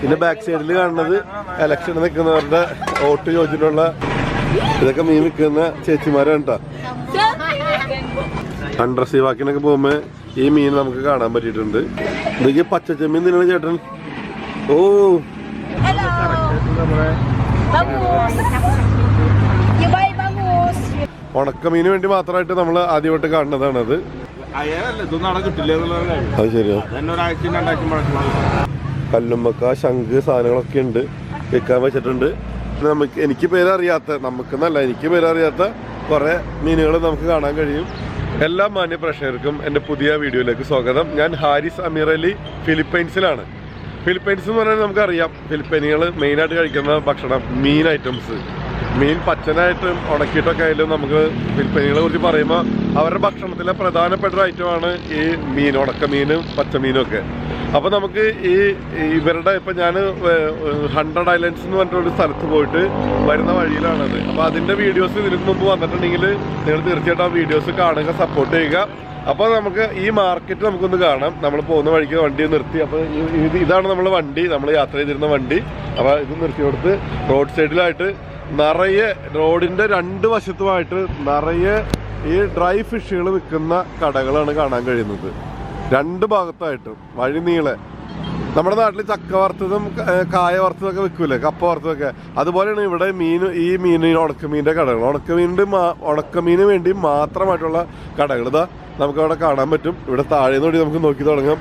പിന്നെ ബാക്ക് സൈഡിൽ കാണുന്നത് ഇലക്ഷൻ നിൽക്കുന്നവരുടെ വോട്ട് ചോദിച്ചിട്ടുള്ള ഇതൊക്കെ മീൻ വിൽക്കുന്ന ചേച്ചിമാരാണ് കേട്ടോ. അണ്ടർസീ വാക്കിനൊക്കെ പോകുമ്പോൾ ഈ മീൻ നമുക്ക് കാണാൻ പറ്റിയിട്ടുണ്ട്. ഇതൊക്കെ പച്ചച്ചെമ്മീൻ തിന്നണ ചേട്ടൻ. ഓ ഉണക്കമീന് വേണ്ടി മാത്രമായിട്ട് നമ്മൾ ആദ്യമായിട്ട് കാണുന്നതാണത്. അത് ശരിയാ. കല്ലുമ്മക്ക, ശംഖ് സാധനങ്ങളൊക്കെ ഉണ്ട്, വിൽക്കാൻ വെച്ചിട്ടുണ്ട്. എനിക്ക് പേരറിയാത്ത, നമുക്കെന്നല്ല എനിക്ക് പേരറിയാത്ത കുറേ മീനുകൾ നമുക്ക് കാണാൻ കഴിയും. എല്ലാ മാന്യ പ്രേക്ഷകർക്കും എൻ്റെ പുതിയ വീഡിയോയിലേക്ക് സ്വാഗതം. ഞാൻ ഹാരിസ് അമീറലി, ഫിലിപ്പൈൻസിലാണ്. ഫിലിപ്പൈൻസ് എന്ന് പറഞ്ഞാൽ നമുക്കറിയാം, ഫിലിപ്പൈനികൾ മെയിനായിട്ട് കഴിക്കുന്ന ഭക്ഷണം മീൻ ഐറ്റംസ്. മീൻ പച്ചനായിട്ടും ഉണക്കിയിട്ടൊക്കെ ആയാലും നമുക്ക് ഫിലിപ്പൈനികളെ കുറിച്ച് പറയുമ്പോൾ അവരുടെ ഭക്ഷണത്തിലെ പ്രധാനപ്പെട്ട ഒരു ഐറ്റമാണ് ഈ മീൻ, ഉണക്കമീനും പച്ചമീനും ഒക്കെ. അപ്പോൾ നമുക്ക് ഇവരുടെ ഇപ്പം ഞാൻ 100 ഐലൻഡ്സ് എന്ന് പറഞ്ഞിട്ടൊരു സ്ഥലത്ത് പോയിട്ട് വരുന്ന വഴിയിലാണത്. അപ്പോൾ അതിൻ്റെ വീഡിയോസ് ഇതിനു മുമ്പ് വന്നിട്ടുണ്ടെങ്കിൽ നിങ്ങൾ തീർച്ചയായിട്ടും ആ വീഡിയോസ് കാണുക, സപ്പോർട്ട് ചെയ്യുക. അപ്പോൾ നമുക്ക് ഈ മാർക്കറ്റ് നമുക്കൊന്ന് കാണാം. നമ്മൾ പോകുന്ന വഴിക്ക് വണ്ടി നിർത്തി. അപ്പോൾ ഇതാണ് നമ്മൾ വണ്ടി, നമ്മൾ യാത്ര ചെയ്തിരുന്ന വണ്ടി. അപ്പോൾ ഇത് നിർത്തി കൊടുത്ത് റോഡ് സൈഡിലായിട്ട് നിറയെ, റോഡിൻ്റെ 2 വശത്തുമായിട്ട് നിറയെ ഈ ഡ്രൈ ഫിഷുകൾ വിൽക്കുന്ന കടകളാണ് കാണാൻ കഴിയുന്നത്. 2 ഭാഗത്തായിട്ട് വഴി നീളെ. നമ്മുടെ നാട്ടിൽ ചക്ക വറുത്തതും കായ വറുത്തതൊക്കെ വിൽക്കൂലേ, കപ്പ വറുത്തതൊക്കെ, അതുപോലെയാണ് ഇവിടെ ഈ ഉണക്കമീൻ്റെ കടകൾ. ഉണക്കമീന് വേണ്ടി മാത്രമായിട്ടുള്ള കടകൾ ഇതാ നമുക്കവിടെ കാണാൻ പറ്റും. ഇവിടെ താഴേന്ന് കൂടി നമുക്ക് നോക്കി തുടങ്ങാം.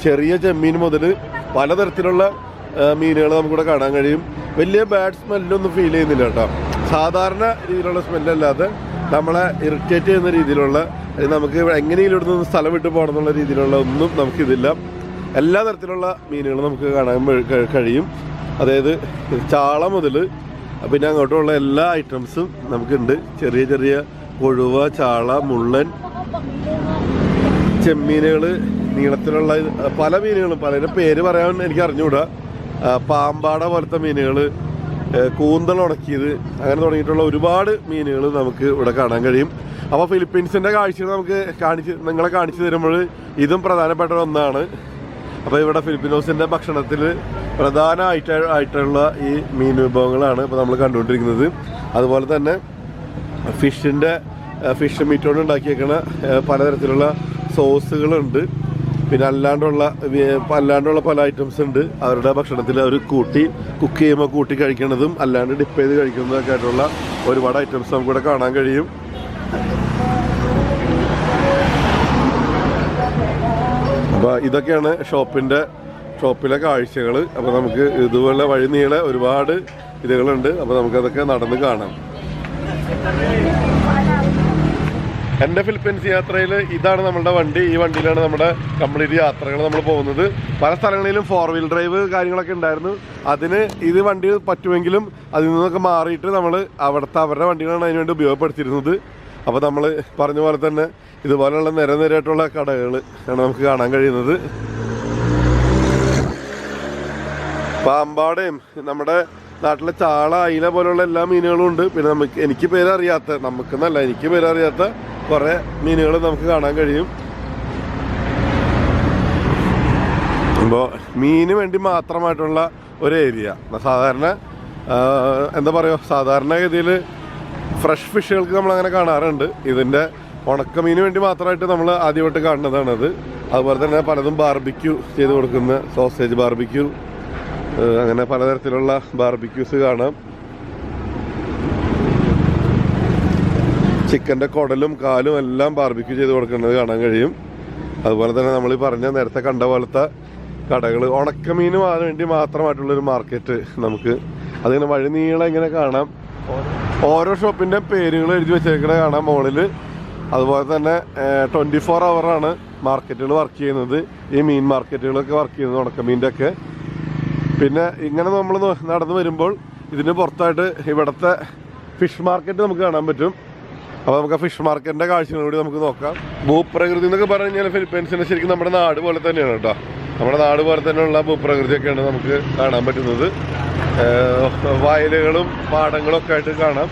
ചെറിയ ചെമ്മീൻ മുതൽ പലതരത്തിലുള്ള മീനുകൾ നമുക്കിവിടെ കാണാൻ കഴിയും. വലിയ ബാഡ് സ്മെല്ലൊന്നും ഫീൽ ചെയ്യുന്നില്ല കേട്ടോ. സാധാരണ രീതിയിലുള്ള സ്മെല്ലല്ലാതെ നമ്മളെ ഇറിറ്റേറ്റ് ചെയ്യുന്ന രീതിയിലുള്ള, നമുക്ക് എങ്ങനെയും ഇവിടുന്ന് സ്ഥലം വിട്ട് പോകണം എന്നുള്ള രീതിയിലുള്ള ഒന്നും നമുക്കിതില്ല. എല്ലാ തരത്തിലുള്ള മീനുകളും നമുക്ക് കാണാൻ കഴിയും. അതായത് ചാള മുതൽ പിന്നെ അങ്ങോട്ടുള്ള എല്ലാ ഐറ്റംസും നമുക്കുണ്ട്. ചെറിയ ചെറിയ കൊഴുവ, ചാള, മുള്ളൻ, ചെമ്മീനുകൾ, നീളത്തിലുള്ള പല മീനുകളും, പലതിൻ്റെ പേര് പറയാൻ എനിക്ക് അറിഞ്ഞുകൂടാ. പാമ്പാട പോലത്തെ മീനുകൾ, കൂന്തൽ ഉണക്കിയത്, അങ്ങനെ തുടങ്ങിയിട്ടുള്ള ഒരുപാട് മീനുകൾ നമുക്ക് ഇവിടെ കാണാൻ കഴിയും. അപ്പോൾ ഫിലിപ്പീൻസിൻ്റെ കാഴ്ചകൾ നമുക്ക് നിങ്ങളെ കാണിച്ചു തരുമ്പോൾ ഇതും പ്രധാനപ്പെട്ട ഒന്നാണ്. അപ്പോൾ ഇവിടെ ഫിലിപ്പിനോസിൻ്റെ ഭക്ഷണത്തിൽ പ്രധാനമായിട്ടുള്ള ഈ മീൻ വിഭവങ്ങളാണ് ഇപ്പോൾ നമ്മൾ കണ്ടുകൊണ്ടിരിക്കുന്നത്. അതുപോലെ തന്നെ ഫിഷ് മീറ്റ് കൊണ്ട് ഉണ്ടാക്കിയേക്കുന്ന പലതരത്തിലുള്ള സോസുകളുണ്ട്. പിന്നെ അല്ലാണ്ടുള്ള പല ഐറ്റംസ് ഉണ്ട്. അവരുടെ ഭക്ഷണത്തിൽ അവർ കുക്ക് ചെയ്യുമ്പോൾ കൂട്ടി കഴിക്കുന്നതും അല്ലാണ്ട് ഡിപ്പ് ചെയ്ത് കഴിക്കുന്നതൊക്കെ ആയിട്ടുള്ള ഒരുപാട് ഐറ്റംസ് നമുക്കിവിടെ കാണാൻ കഴിയും. അപ്പോൾ ഇതൊക്കെയാണ് ഷോപ്പിലെ കാഴ്ചകൾ. അപ്പോൾ നമുക്ക് ഇതുപോലെ വഴി നീളെ ഒരുപാട് ഇതുകളുണ്ട്. അപ്പോൾ നമുക്കതൊക്കെ നടന്ന് കാണാം. എൻ്റെ ഫിലിപ്പീൻസ് യാത്രയിൽ ഇതാണ് നമ്മളുടെ വണ്ടി. ഈ വണ്ടിയിലാണ് നമ്മുടെ കംപ്ലീറ്റ് യാത്രകൾ നമ്മൾ പോകുന്നത്. പല സ്ഥലങ്ങളിലും 4 വീൽ ഡ്രൈവ് കാര്യങ്ങളൊക്കെ ഉണ്ടായിരുന്നു. ഇത് വണ്ടി പറ്റുമെങ്കിലും അതിൽ നിന്നൊക്കെ മാറിയിട്ട് നമ്മൾ അവരുടെ വണ്ടികളാണ് അതിനുവേണ്ടി ഉപയോഗപ്പെടുത്തിയിരുന്നത്. അപ്പോൾ നമ്മൾ പറഞ്ഞ പോലെ തന്നെ ഇതുപോലെയുള്ള നിരനിരയായിട്ടുള്ള കടകൾ ആണ് നമുക്ക് കാണാൻ കഴിയുന്നത്. പാമ്പാടയും നമ്മുടെ നാട്ടിലെ ചാള, അയില പോലുള്ള എല്ലാ മീനുകളും ഉണ്ട്. പിന്നെ എനിക്ക് പേരറിയാത്ത കുറേ മീനുകൾ നമുക്ക് കാണാൻ കഴിയും. അപ്പോൾ മീന് വേണ്ടി മാത്രമായിട്ടുള്ള ഒരു ഏരിയ. സാധാരണ സാധാരണഗതിയിൽ ഫ്രഷ് ഫിഷുകൾക്ക് നമ്മളങ്ങനെ കാണാറുണ്ട്. ഇതിൻ്റെ ഉണക്കമീന് വേണ്ടി മാത്രമായിട്ട് നമ്മൾ ആദ്യമായിട്ട് കാണുന്നതാണത്. അതുപോലെ തന്നെ പലതും ബാർബിക്യൂ ചെയ്ത് കൊടുക്കുന്ന സോസേജ് ബാർബിക്യൂ, അങ്ങനെ പലതരത്തിലുള്ള ബാർബിക്യൂസ് കാണാം. ചിക്കൻ്റെ കുടലും കാലും എല്ലാം ബാർബിക്യൂ ചെയ്ത് കൊടുക്കുന്നത് കാണാൻ കഴിയും. അതുപോലെ തന്നെ നമ്മൾ പറഞ്ഞ നേരത്തെ കണ്ട പോലത്തെ കടകൾ, ഉണക്കമീന് വേണ്ടി മാത്രമായിട്ടുള്ളൊരു മാർക്കറ്റ് നമുക്ക് അതിങ്ങനെ വഴി നീളെ ഇങ്ങനെ കാണാം. ഓരോ ഷോപ്പിൻ്റെ പേരുകൾ എഴുതി വെച്ചേക്കണ കാണാം മുകളിൽ. അതുപോലെ തന്നെ 24 hour മാർക്കറ്റുകൾ വർക്ക് ചെയ്യുന്നത്. ഈ മീൻ മാർക്കറ്റുകളൊക്കെ വർക്ക് ചെയ്യുന്നത് ഉണക്കമീൻ്റെ ഒക്കെ. പിന്നെ ഇങ്ങനെ നമ്മൾ നടന്നു വരുമ്പോൾ ഇതിന് പുറത്തായിട്ട് ഇവിടുത്തെ ഫിഷ് മാർക്കറ്റ് നമുക്ക് കാണാൻ പറ്റും. അപ്പോൾ നമുക്ക് ആ ഫിഷ് മാർക്കറ്റിൻ്റെ കാഴ്ചകൾ കൂടി നമുക്ക് നോക്കാം. ഭൂപ്രകൃതി എന്നൊക്കെ പറഞ്ഞു കഴിഞ്ഞാൽ ഫിലിപ്പീൻസിന് ശരിക്കും നമ്മുടെ നാട് പോലെ തന്നെയാണ് കേട്ടോ. നമ്മുടെ നാട് പോലെ തന്നെയുള്ള ഭൂപ്രകൃതിയൊക്കെയാണ് നമുക്ക് കാണാൻ പറ്റുന്നത്. വയലുകളും പാടങ്ങളും ഒക്കെ ആയിട്ട് കാണാം.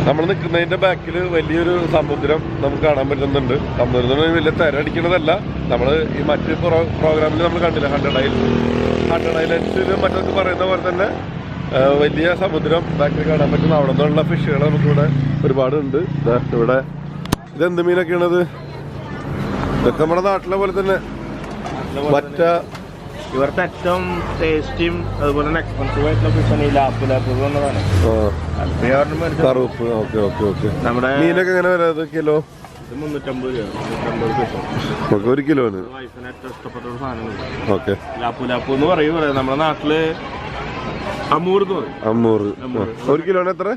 നമ്മൾ നിൽക്കുന്നതിൻ്റെ ബാക്കിൽ വലിയൊരു സമുദ്രം നമുക്ക് കാണാൻ പറ്റുന്നുണ്ട്. സമുദ്രത്തിന് വലിയ തിരടിക്കുന്നതല്ല. നമ്മൾ ഈ മറ്റ് പ്രോഗ്രാമിൽ നമ്മൾ കണ്ടില്ല, 100 ഐലൻഡ്സിൽ മറ്റൊക്കെ പറയുന്ന പോലെ തന്നെ വലിയ സമുദ്രം ബാക്കിൽ കാണാൻ പറ്റുന്ന അവിടെ നിന്നുള്ള ഫിഷുകൾ നമുക്കിവിടെ ഒരുപാടുണ്ട്. ഇവിടെ ഇതെന്ത് മീനൊക്കെയാണത്? ഇതൊക്കെ നമ്മുടെ നാട്ടിലെ പോലെ തന്നെ മറ്റ ഇവിടുത്തെ ഏറ്റവും ടേസ്റ്റിയും അതുപോലെ തന്നെ എക്സ്പെൻസീവ് ആയിട്ടുള്ള ഫിഷാണ് ഈ ലാപ്പ് കറുപ്പ്. Okay okay okay. നമ്മുടെ മീനൊക്കെ എങ്ങനെ വരാത്? കിലോ 350 രൂപ. നമുക്ക് 1 കിലോന് വൈഫിന് ഏറ്റവും ഇഷ്ടപ്പെട്ട ഒരു സാധനം. ഓക്കെ. ലാപ്പു എന്ന് പറയും. നമ്മുടെ നാട്ടില് അമൂർ എന്ന് പറയും. അമൂർ 1 കിലോന് എത്ര?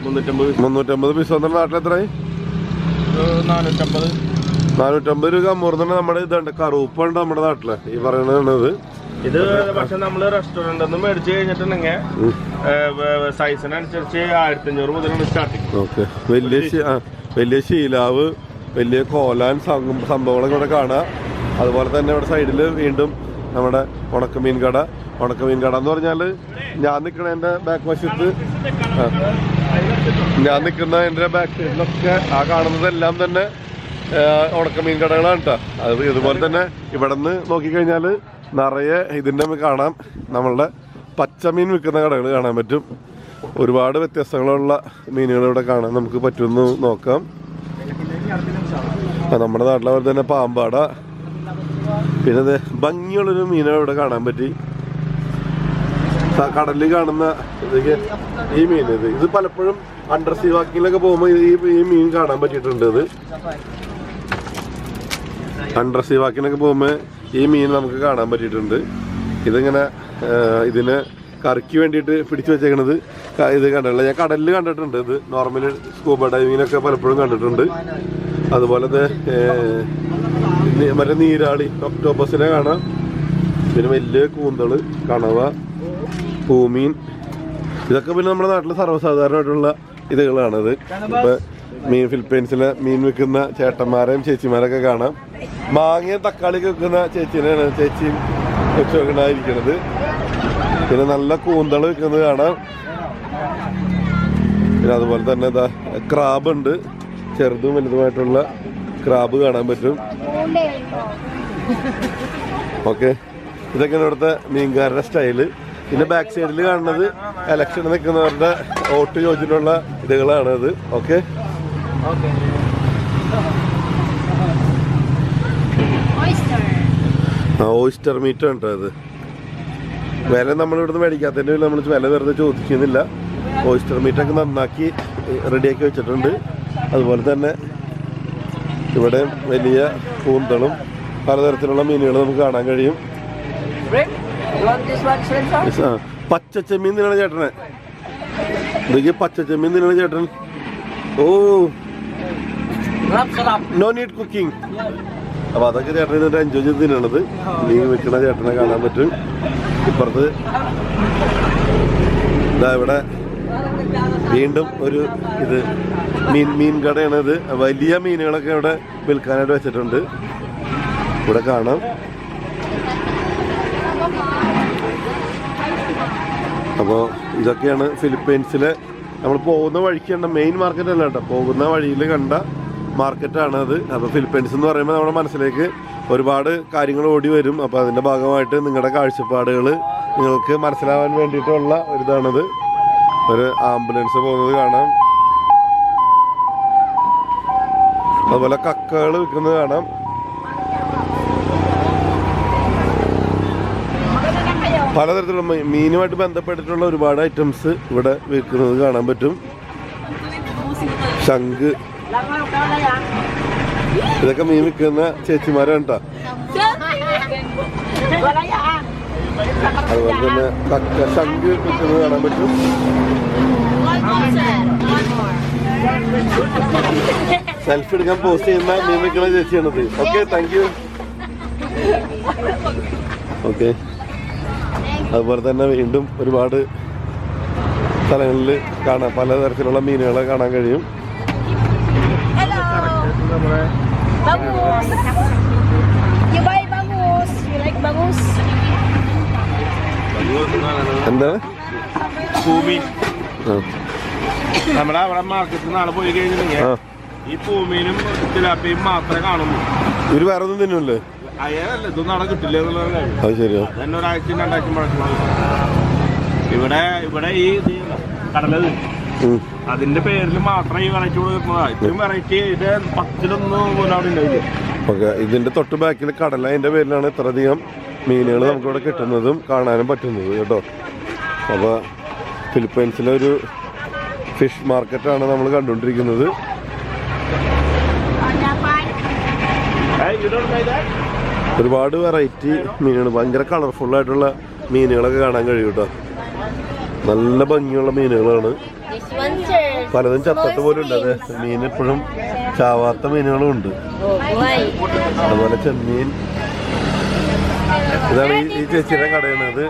350 പീസ് വന്നിട്ട് നാട്ടിൽ എത്രയായി? 450 രൂപ. അമൂർ തന്നെ നമ്മുടെ ഇതുണ്ട്, കറുപ്പുണ്ട് നമ്മുടെ നാട്ടില് ഈ പറയുന്നത്. ഇത് പക്ഷെ നമ്മള് റെസ്റ്റോറന്റ് മേടിച്ചു കഴിഞ്ഞിട്ടുണ്ടെങ്കിൽ സൈസിനനുസരിച്ച് 1500 മുതലാണ് സ്റ്റാർട്ടിങ്. ഓക്കെ. വലിയ ശീലാവ്, വലിയ കോലാൻ സംഭവങ്ങളൊക്കെ ഇവിടെ കാണാം. അതുപോലെ തന്നെ ഇവിടെ സൈഡിൽ വീണ്ടും നമ്മുടെ ഉണക്കമീൻ കട എന്ന് പറഞ്ഞാൽ ഞാൻ നിൽക്കുന്ന എൻ്റെ ബാക്ക് വശത്ത്, ഞാൻ നിൽക്കുന്ന എൻ്റെ ബാക്ക് സൈഡിലൊക്കെ ആ കാണുന്നതെല്ലാം തന്നെ ഉണക്കമീൻ കടകളാണ് കേട്ടോ. അത് ഇതുപോലെ തന്നെ ഇവിടെ നിന്ന് നോക്കിക്കഴിഞ്ഞാൽ നിറയെ ഇതിൻ്റെ കാണാം. നമ്മളുടെ പച്ചമീൻ വിൽക്കുന്ന കടകൾ കാണാൻ പറ്റും. ഒരുപാട് വ്യത്യസ്തങ്ങളുള്ള മീനുകൾ ഇവിടെ കാണാൻ നമുക്ക് പറ്റുമെന്ന് നോക്കാം. നമ്മുടെ നാട്ടിലെ പോലെ തന്നെ പാമ്പാട, പിന്നെ ഭംഗിയുള്ളൊരു മീനുകൾ ഇവിടെ കാണാൻ പറ്റി. കടലിൽ കാണുന്ന ഇതൊക്കെ ഈ മീൻ, ഇത് പലപ്പോഴും അണ്ടർ സീ വാക്കിങ്ങിലൊക്കെ പോകുമ്പോൾ ഈ മീൻ കാണാൻ പറ്റിയിട്ടുണ്ട്. ഇത് അണ്ടർ സീ വാക്കിനൊക്കെ പോകുമ്പോൾ ഈ മീൻ നമുക്ക് കാണാൻ പറ്റിയിട്ടുണ്ട്. ഇതിങ്ങനെ ഇതിന് കറിക്ക് വേണ്ടിയിട്ട് പിടിച്ചു വെച്ചേക്കണത് ഇത് കണ്ടിട്ടില്ല. ഞാൻ കടലിൽ കണ്ടിട്ടുണ്ട്. ഇത് നോർമലി സ്കൂബ ഡൈവിങ്ങിനൊക്കെ പലപ്പോഴും കണ്ടിട്ടുണ്ട്. അതുപോലെ മറ്റേ നീരാളി ഒക്ടോപ്പസിനെ കാണാം. പിന്നെ വലിയ കൂന്തള്, കണവ, പൂമീൻ, ഇതൊക്കെ പിന്നെ നമ്മുടെ നാട്ടിൽ സർവ്വസാധാരണമായിട്ടുള്ള ഇതുകളാണിത്. ഇപ്പം ഫിലിപ്പൈൻസിലെ മീൻ വിൽക്കുന്ന ചേട്ടന്മാരെയും ചേച്ചിമാരൊക്കെ കാണാം. മാങ്ങയും തക്കാളിയൊക്കെ വിൽക്കുന്ന ചേച്ചിനെയാണ് ചേച്ചിയും വെച്ച് വെക്കണായിരിക്കണത്. പിന്നെ നല്ല കൂന്തള് വിൽക്കുന്നത് കാണാം. പിന്നെ അതുപോലെ തന്നെ ഇതാ ക്രാബ് ഉണ്ട്, ചെറുതും വലുതുമായിട്ടുള്ള ക്രാബ് കാണാൻ പറ്റും. ഓക്കെ, ഇതൊക്കെയാണ് ഇവിടുത്തെ മീൻകാരുടെ സ്റ്റൈല്. പിന്നെ ബാക്ക് സൈഡിൽ കാണുന്നത് ഇലക്ഷൻ നിൽക്കുന്നവരുടെ വോട്ട് ചോദിച്ചിട്ടുള്ള ഇതുകളാണ് ഇത്. ഓക്കെ, ഓയിസ്റ്റർ മീറ്റ് ആണ് ഇത്. വില നമ്മളിവിടുന്ന് മേടിക്കാത്തതിൻ്റെ നമ്മൾ വില വെറുതെ ചോദിക്കുന്നില്ല. ഓയിസ്റ്റർ മീറ്റൊക്കെ നന്നാക്കി റെഡിയാക്കി വെച്ചിട്ടുണ്ട്. അതുപോലെ തന്നെ ഇവിടെ വലിയ കൂന്തളും പലതരത്തിലുള്ള മീനുകൾ നമുക്ക് കാണാൻ കഴിയും. പച്ചച്ചെമ്മീൻ നിന്നാണ് ചേട്ടനെ, ഇതൊക്കെ പച്ചച്ചെമ്മീൻ നിന്നാണ് ചേട്ടൻ. ഓ, നോ നീഡ് കുക്കിംഗ്. അപ്പൊ അതൊക്കെ ചേട്ടൻ ഇതിന്റെ എൻജോയ് ചെയ്ത് തിന്നണത്. മീൻ വെക്കണ ചേട്ടനെ കാണാൻ പറ്റും. ഇപ്പുറത്ത് ഇതാ ഇവിടെ വീണ്ടും ഒരു ഇത് മീൻ കടയാണ്. ഇത് വലിയ മീനുകളൊക്കെ ഇവിടെ വിൽക്കാനായിട്ട് വെച്ചിട്ടുണ്ട്. ഇവിടെ കാണാം. അപ്പോൾ ഇതൊക്കെയാണ് ഫിലിപ്പൈൻസിലെ നമ്മൾ പോകുന്ന വഴിക്കുണ്ട്. മെയിൻ മാർക്കറ്റ് അല്ല കേട്ടോ, പോകുന്ന വഴിയിൽ കണ്ട മാർക്കറ്റാണ് അത്. അപ്പോൾ ഫിലിപ്പൈൻസ് എന്ന് പറയുമ്പോൾ നമ്മുടെ മനസ്സിലേക്ക് ഒരുപാട് കാര്യങ്ങൾ ഓടി വരും. അപ്പോൾ അതിൻ്റെ ഭാഗമായിട്ട് നിങ്ങളുടെ കാഴ്ചപ്പാടുകൾ നിങ്ങൾക്ക് മനസ്സിലാവാൻ വേണ്ടിയിട്ടുള്ള ഒരിതാണത്. ഒരു ആംബുലൻസ് പോകുന്നത് കാണാം. അതുപോലെ കക്കകൾ വിൽക്കുന്നത് കാണാം. പലതരത്തിലുള്ള മീനുമായിട്ട് ബന്ധപ്പെട്ടിട്ടുള്ള ഒരുപാട് ഐറ്റംസ് ഇവിടെ വിൽക്കുന്നത് കാണാൻ പറ്റും. ശംഖ്, ഇതൊക്കെ മീൻ വിൽക്കുന്ന ചേച്ചിമാരാണ് കേട്ടോ. അതുപോലെ തന്നെ കക്ക, ശംഖ് വിൽക്കുന്നത് കാണാൻ പറ്റും. സെൽഫി എടുക്കാൻ പോസ്റ്റ് ചെയ്യുന്ന മീൻ വിൽക്കുന്ന ചേച്ചിയാണത്. Okay, thank you. ഓക്കെ, അതുപോലെ തന്നെ വീണ്ടും ഒരുപാട് സ്ഥലങ്ങളിൽ കാണാം. പലതരത്തിലുള്ള മീനുകളെ കാണാൻ കഴിയും. bagus. എന്താണ്? പൂമീൻ. നമ്മുടെ അവിടെ മാർക്കറ്റിൽ നാളെ പോയി കഴിഞ്ഞിട്ടുണ്ടെങ്കിൽ ഈ പൂമീനും തിലാപ്പിയും മാത്രമേ കാണുള്ളൂ. ഇവര് വേറെ ഒന്നും തിന്നൂല്ലേ? അയ്യല്ല, ഇതൊന്നും അവിടെ കിട്ടില്ല എന്നുള്ള കാര്യം. അത് ശരിയാ. തന്നെ ഒരാഴ്ച 2 ആഴ്ച മുടക്കണം. ഇവിടെ ഈ കടലത് അതിന്റെ പേരിൽ മാത്രം ഈ വെറൈറ്റി കൊടുക്കുന്നതാ. ഇത്രയും വെറൈറ്റി ഇത് 10-1 പോലും അവിടെ ഉണ്ടായില്ല. ഓക്കെ, ഇതിന്റെ തൊട്ട് ബാക്കിൽ കടല, അതിന്റെ പേരിലാണ് ഇത്രയധികം മീനുകൾ നമുക്കിവിടെ കിട്ടുന്നതും കാണാനും പറ്റുന്നത് കേട്ടോ. അപ്പോൾ ഫിലിപ്പൈൻസിലെ ഒരു ഫിഷ് മാർക്കറ്റാണ് നമ്മൾ കണ്ടുകൊണ്ടിരിക്കുന്നത്. ഒരുപാട് വെറൈറ്റി മീനുകൾ, ഭയങ്കര കളർഫുള്ളായിട്ടുള്ള മീനുകളൊക്കെ കാണാൻ കഴിയും കേട്ടോ. നല്ല ഭംഗിയുള്ള മീനുകളാണ്. പലതും ചത്തട്ട് പോലും ഉണ്ട്. അതെ, മീൻ എപ്പോഴും ചാവാത്ത മീനുകളും ഉണ്ട്. അതുപോലെ ചെമ്മീൻ. ഇതാണ് ഈ ചേച്ചിയുടെ കടയാണ്. അത്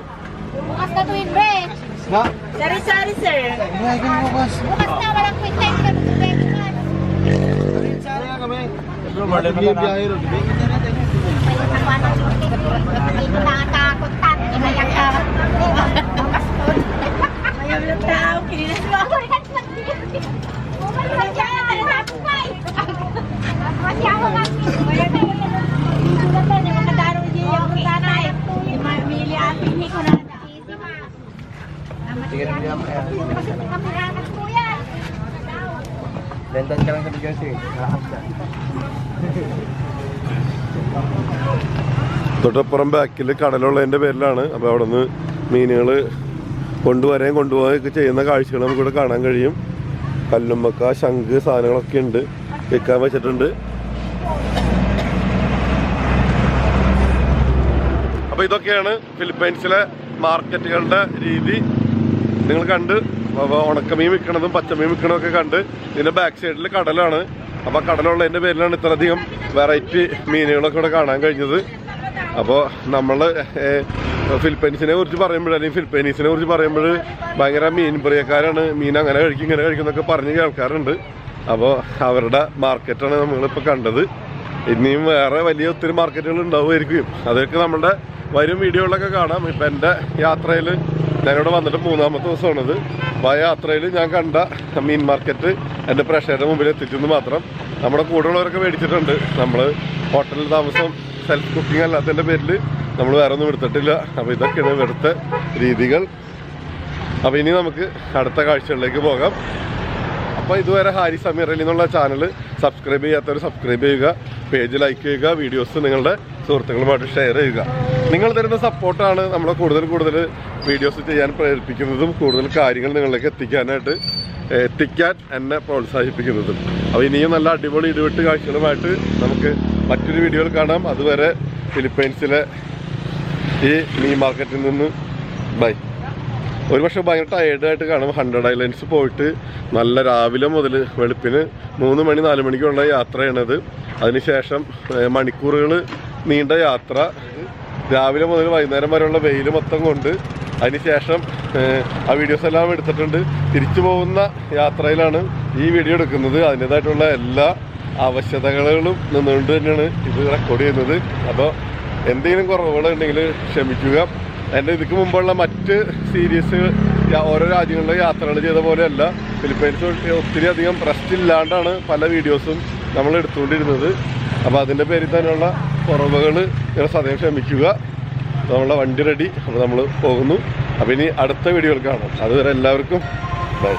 തൊട്ടപ്പുറം ബാക്കിൽ കടലുള്ളതിൻ്റെ പേരിലാണ്. അപ്പോൾ അവിടെ നിന്ന് മീനുകൾ കൊണ്ടുപോവുകയൊക്കെ ചെയ്യുന്ന കാഴ്ചകൾ നമുക്കിവിടെ കാണാൻ കഴിയും. കല്ലുമ്മക്ക, ശംഖ് സാധനങ്ങളൊക്കെ ഉണ്ട്, വിൽക്കാൻ വെച്ചിട്ടുണ്ട്. അപ്പോൾ ഇതൊക്കെയാണ് ഫിലിപ്പൈൻസിലെ മാർക്കറ്റുകളുടെ രീതി. നിങ്ങൾ കണ്ട് ഉണക്കമീൻ വിൽക്കണതും പച്ചമീൻ വിൽക്കണതൊക്കെ കണ്ട്. ഇതിൻ്റെ ബാക്ക് സൈഡിൽ കടലാണ്. അപ്പോൾ കടലുള്ളതിൻ്റെ പേരിലാണ് ഇത്രയധികം വെറൈറ്റി മീനുകളൊക്കെ ഇവിടെ കാണാൻ കഴിഞ്ഞത്. അപ്പോൾ നമ്മൾ ഫിലിപ്പൈൻസിനെ കുറിച്ച് പറയുമ്പോൾ, അല്ലെങ്കിൽ ഫിലിപ്പൈനീസിനെ കുറിച്ച് പറയുമ്പോൾ ഭയങ്കര മീൻ പ്രിയക്കാരാണ്. മീൻ അങ്ങനെ കഴിക്കും ഇങ്ങനെ കഴിക്കും എന്നൊക്കെ പറഞ്ഞ് കേൾക്കാറുണ്ട്. അപ്പോൾ അവരുടെ മാർക്കറ്റാണ് നമ്മളിപ്പോൾ കണ്ടത്. ഇനിയും വേറെ വലിയ ഒത്തിരി മാർക്കറ്റുകൾ ഉണ്ടാവുമായിരിക്കും. അതൊക്കെ നമ്മുടെ വരും വീഡിയോകളിലൊക്കെ കാണാം. ഇപ്പം എൻ്റെ യാത്രയിൽ ഞാനിവിടെ വന്നിട്ട് 3ാമത്തെ ദിവസമാണിത്. അപ്പോൾ ആ യാത്രയിൽ ഞാൻ കണ്ട മീൻ മാർക്കറ്റ് എൻ്റെ പ്രേക്ഷകരുടെ മുമ്പിൽ എത്തിച്ചെന്ന് മാത്രം. നമ്മുടെ കൂടെയുള്ളവരൊക്കെ മേടിച്ചിട്ടുണ്ട്. നമ്മൾ ഹോട്ടലിൽ താമസം സെൽഫ് കുക്കിംഗ് അല്ലാത്തതിൻ്റെ പേരിൽ നമ്മൾ വേറെ ഒന്നും എടുത്തിട്ടില്ല. അപ്പോൾ ഇതൊക്കെയാണ് ഇവിടുത്തെ രീതികൾ. അപ്പോൾ ഇനി നമുക്ക് അടുത്ത കാഴ്ചകളിലേക്ക് പോകാം. അപ്പോൾ ഇതുവരെ ഹാരിസ് അമീറലി എന്നുള്ള ചാനൽ സബ്സ്ക്രൈബ് ചെയ്യാത്തവർ സബ്സ്ക്രൈബ് ചെയ്യുക, പേജ് ലൈക്ക് ചെയ്യുക, വീഡിയോസ് നിങ്ങളുടെ സുഹൃത്തുക്കളുമായിട്ട് ഷെയർ ചെയ്യുക. നിങ്ങൾ തരുന്ന സപ്പോർട്ടാണ് നമ്മളെ കൂടുതൽ വീഡിയോസ് ചെയ്യാൻ പ്രേരിപ്പിക്കുന്നതും കൂടുതൽ കാര്യങ്ങൾ നിങ്ങളിലേക്ക് എത്തിക്കാൻ എന്നെ പ്രോത്സാഹിപ്പിക്കുന്നതും. അപ്പോൾ ഇനിയും നല്ല അടിപൊളി ഇടിവെട്ട് കാഴ്ചകളുമായിട്ട് നമുക്ക് മറ്റൊരു വീഡിയോയിൽ കാണാം. അതുവരെ ഫിലിപ്പൈൻസിലെ ഈ മീൻ മാർക്കറ്റിൽ നിന്ന് ബൈ. ഒരുപക്ഷെ ഭയങ്കര ടയേർഡായിട്ട് കാണും. 100 ഐലൻഡ്സ് പോയിട്ട് നല്ല രാവിലെ മുതൽ വെളുപ്പിന് 3 മണി 4 മണിക്കുള്ള യാത്രയാണത്. അതിനുശേഷം മണിക്കൂറുകൾ നീണ്ട യാത്ര, രാവിലെ മുതൽ വൈകുന്നേരം വരെയുള്ള വെയിൽ മൊത്തം കൊണ്ട്. അതിനുശേഷം ആ വീഡിയോസ് എല്ലാം എടുത്തിട്ടുണ്ട്. തിരിച്ചു പോകുന്ന യാത്രയിലാണ് ഈ വീഡിയോ എടുക്കുന്നത്. അതിൻ്റേതായിട്ടുള്ള എല്ലാ ആവശ്യകതകളും നിന്നുകൊണ്ട് തന്നെയാണ് ഇത് റെക്കോർഡ് ചെയ്യുന്നത്. അപ്പോൾ എന്തെങ്കിലും കുറവുകളുണ്ടെങ്കിൽ ക്ഷമിക്കുക. എൻ്റെ ഇതിക്ക് മുമ്പുള്ള മറ്റ് സീരീസ് ഓരോ രാജ്യങ്ങളിലെ യാത്രകൾ ചെയ്ത പോലെയല്ല. ഫിലിപ്പൈൻസ് ഒത്തിരി അധികം റെസ്റ്റ് ഇല്ലാണ്ടാണ് പല വീഡിയോസും നമ്മൾ എടുത്തുകൊണ്ടിരുന്നത്. അപ്പോൾ അതിൻ്റെ പേരിൽ തന്നെയുള്ള കുറവുകൾ നിങ്ങൾ സദയം ക്ഷമിക്കുക. നമ്മളുടെ വണ്ടി റെഡി. അപ്പോൾ നമ്മൾ പോകുന്നു. അപ്പോൾ ഇനി അടുത്ത വീഡിയോയിൽ കാണാം. അതുവരെ എല്ലാവർക്കും ബൈ.